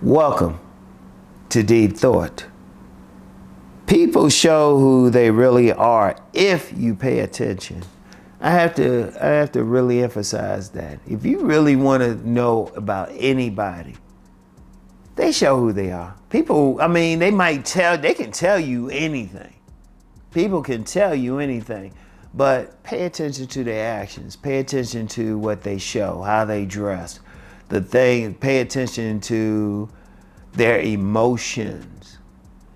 Welcome to Deep Thought. People show who they really are if you pay attention. I have to really emphasize that. If you really want to know about anybody, they show who they are. People, they can tell you anything. People can tell you anything, but pay attention to their actions. Pay attention to what they show, how they dress, pay attention to their emotions.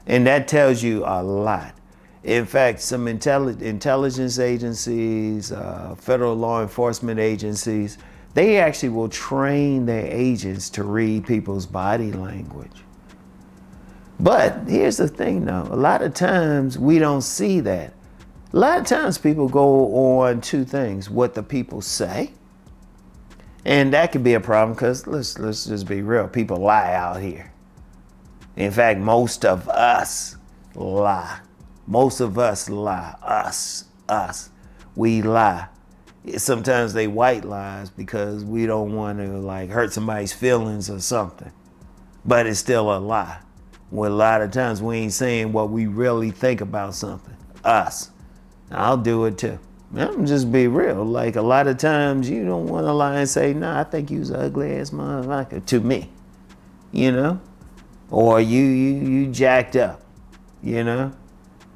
And that tells you a lot. In fact, some intelligence agencies, federal law enforcement agencies, they actually will train their agents to read people's body language. But here's the thing though, a lot of times we don't see that. A lot of times people go on two things, what the people say, and that could be a problem because let's just be real, people lie out here. In fact, most of us lie. Most of us lie. Us. We lie. Sometimes they white lies because we don't want to hurt somebody's feelings or something. But it's still a lie. Well, a lot of times we ain't saying what we really think about something. Us. I'll do it too. I'm just be real. Like a lot of times you don't want to lie and say, nah, I think you's an ugly ass motherfucker to me. You know? Or you jacked up. You know?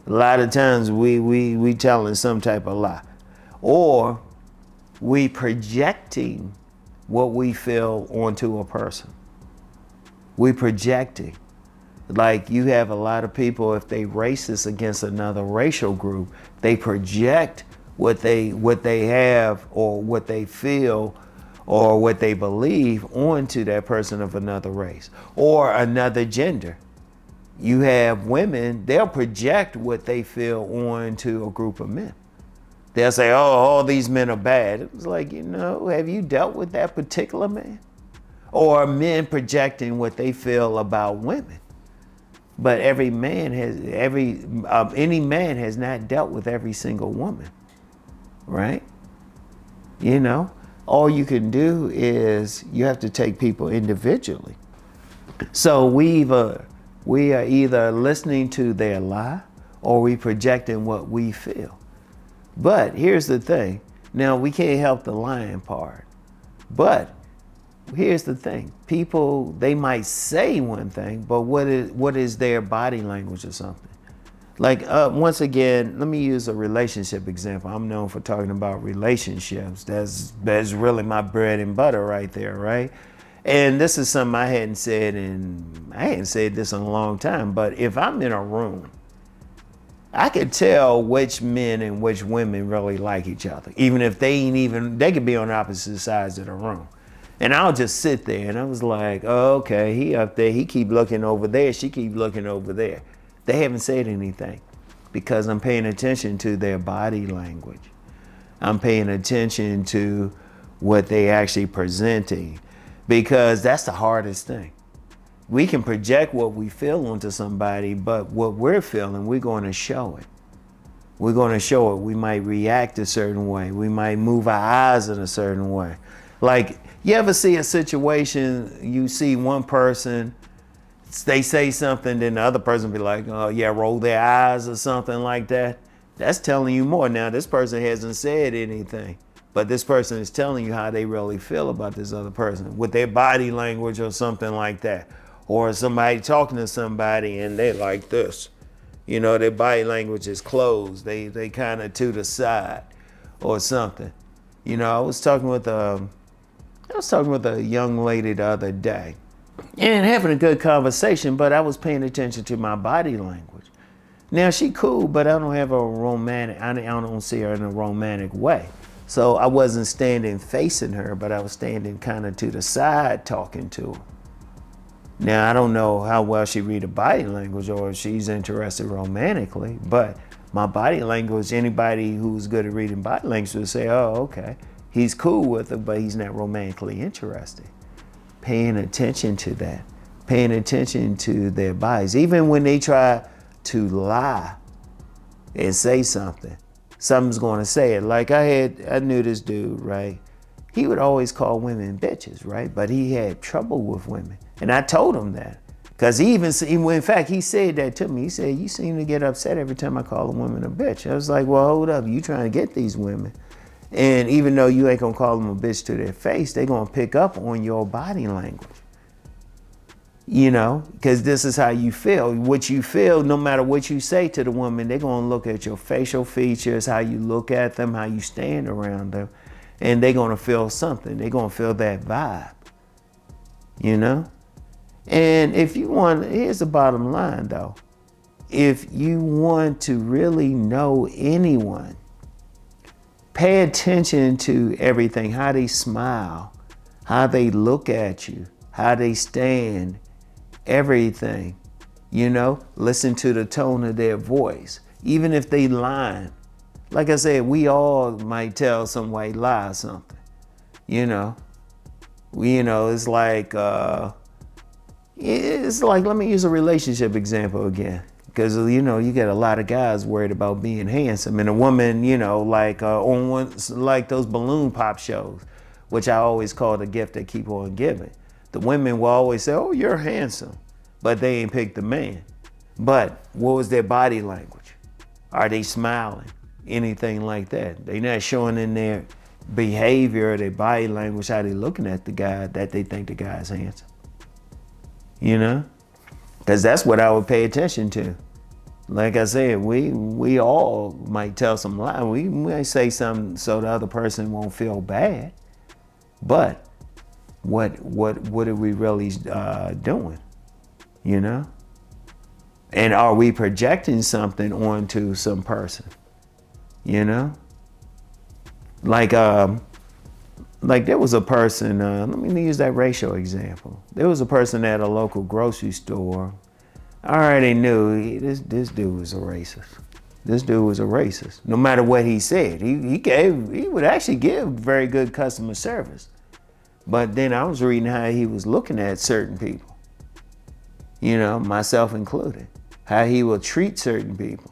A lot of times we telling some type of lie. Or we projecting what we feel onto a person. We projecting. Like you have a lot of people, if they racist against another racial group, they project what they have or what they feel or what they believe onto that person of another race or another gender. You have women, they'll project what they feel onto a group of men. They'll say, oh, all these men are bad. It was like, have you dealt with that particular man? Or men projecting what they feel about women. But any man has not dealt with every single woman, right? All you can do is you have to take people individually. So we are either listening to their lie or we projecting what we feel. But here's the thing. Now we can't help the lying part, but here's the thing. People, they might say one thing, but what is their body language or something? Once again, let me use a relationship example. I'm known for talking about relationships. That's really my bread and butter right there, right? And this is something I hadn't said this in a long time, but if I'm in a room, I could tell which men and which women really like each other, even if they could be on opposite sides of the room. And I'll just sit there and I was like, oh, okay, he up there, he keep looking over there, she keep looking over there. They haven't said anything because I'm paying attention to their body language. I'm paying attention to what they actually presenting because that's the hardest thing. We can project what we feel onto somebody, but what we're feeling, we're going to show it. We're going to show it. We might react a certain way. We might move our eyes in a certain way. Like, you ever see a situation, you see one person, they say something, then the other person be like, oh yeah, roll their eyes or something like that. That's telling you more. Now, this person hasn't said anything, but this person is telling you how they really feel about this other person with their body language or something like that. Or somebody talking to somebody and they're like this. Their body language is closed. They kind of to the side or something. I was talking with a young lady the other day and having a good conversation, but I was paying attention to my body language. Now she cool, but I don't see her in a romantic way. So I wasn't standing facing her, but I was standing kind of to the side talking to her. Now, I don't know how well she read the body language or if she's interested romantically, but my body language, anybody who's good at reading body language would say, oh, okay, he's cool with her, but he's not romantically interested. Paying attention to that, paying attention to their bodies. Even when they try to lie and say something's going to say it. Like I knew this dude, right? He would always call women bitches, right? But he had trouble with women. And I told him that. Because in fact, he said that to me. He said, you seem to get upset every time I call a woman a bitch. I was like, well, hold up. You trying to get these women. And even though you ain't going to call them a bitch to their face, they going to pick up on your body language. You know, because this is how you feel. What you feel, no matter what you say to the woman, they're going to look at your facial features, how you look at them, how you stand around them. And they're going to feel something. They're going to feel that vibe. You know? And if you want, here's the bottom line though. If you want to really know anyone, pay attention to everything, how they smile, how they look at you, how they stand, everything. You know, listen to the tone of their voice. Even if they lying. Like I said, we all might tell some white lie or something. You know, it's like, let me use a relationship example again. Because, you know, you get a lot of guys worried about being handsome. And a woman, you know, like like those balloon pop shows, which I always call the gift that keep on giving. The women will always say, oh, you're handsome. But they ain't picked the man. But what was their body language? Are they smiling? Anything like that. They're not showing in their behavior or their body language how they looking at the guy that they think the guy's handsome. You know? Because that's what I would pay attention to. Like I said, we all might tell some lie. We might say something so the other person won't feel bad. But what are we really doing? You know? And are we projecting something onto some person? You know? Like there was a person, let me use that racial example. There was a person at a local grocery store. I already knew this dude was a racist. This dude was a racist. No matter what he said, he would actually give very good customer service. But then I was reading how he was looking at certain people. You know, myself included. How he will treat certain people.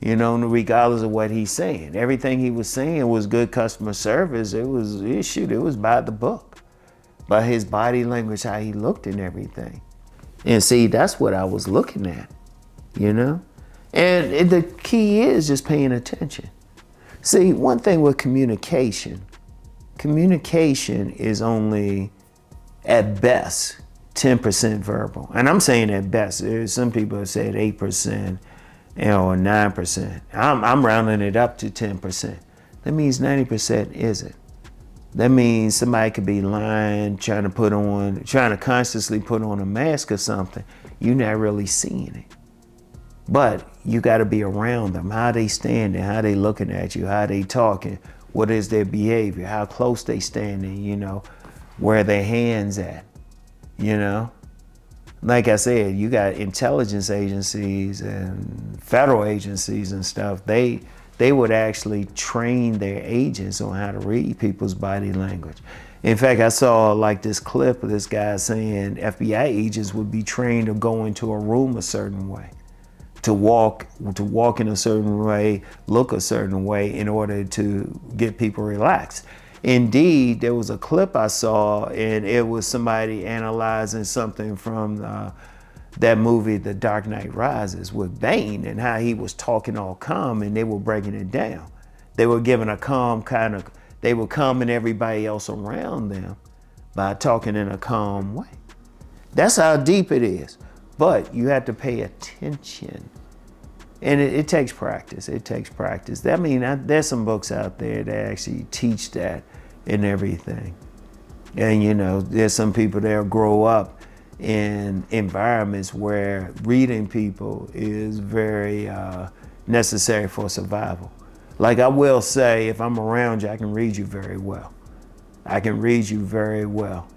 You know, regardless of what he's saying. Everything he was saying was good customer service. It was by the book. By his body language, how he looked and everything. And see, that's what I was looking at, you know? And the key is just paying attention. See, one thing with communication is only, at best, 10% verbal. And I'm saying at best. There's some people have said 8%. Or 9%. I'm rounding it up to 10%. That means 90% isn't. That means somebody could be lying, trying to consciously put on a mask or something. You're not really seeing it. But you got to be around them. How they standing, how they looking at you, how they talking, what is their behavior, how close they standing, you know, where their hands at, you know. Like I said, you got intelligence agencies and federal agencies and stuff. They would actually train their agents on how to read people's body language. In fact, I saw like this clip of this guy saying FBI agents would be trained to go into a room a certain way, to walk in a certain way, look a certain way in order to get people relaxed. Indeed, there was a clip I saw, and it was somebody analyzing something from that movie, The Dark Knight Rises, with Bane, and how he was talking all calm, and they were breaking it down. They were giving a calm they were calming everybody else around them by talking in a calm way. That's how deep it is. But you have to pay attention. And it takes practice. It takes practice. I mean, there's some books out there that actually teach that and everything. And, you know, there's some people that'll grow up in environments where reading people is very necessary for survival. Like I will say, if I'm around you, I can read you very well. I can read you very well.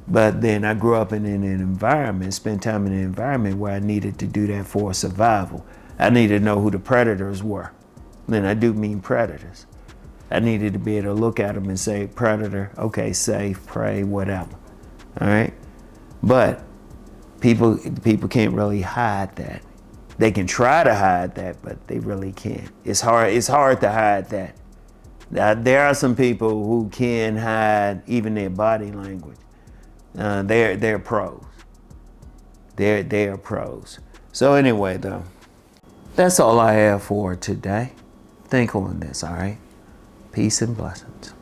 But then I grew up in an environment, spent time in an environment where I needed to do that for survival. I needed to know who the predators were. And I do mean predators. I needed to be able to look at them and say, predator, okay, safe, prey, whatever. All right? But people can't really hide that. They can try to hide that, but they really can't. It's hard to hide that. Now, there are some people who can hide even their body language. They're pros. They're pros. So anyway, though, that's all I have for today. Think on this, all right? Peace and blessings.